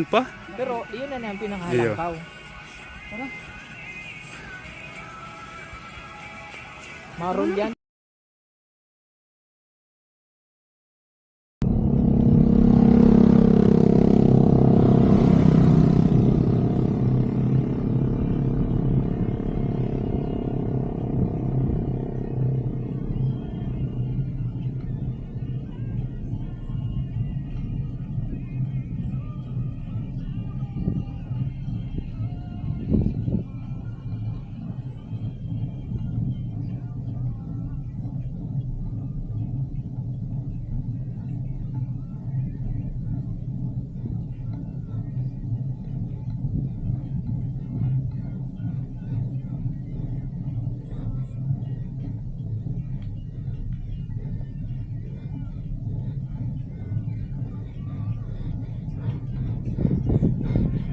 pa? Pero yun na ang pinangalakaw. Tara. Maroon yan.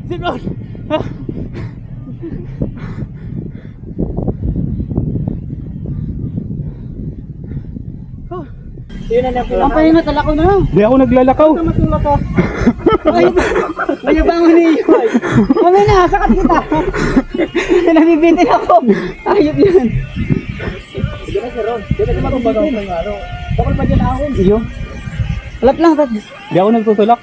Simon! Yun na ang Pampahinga talako na lang. Di ako naglalakaw. matulog ka. Mayabangan niyo. Kami na, sakat kita. Nabibitin ako. Ayop yan. Sige na, Ron. Di na matumbaga ng ano. Bakal pa dyan ako. Iyo. Alap lang. Di ako nagtutulak.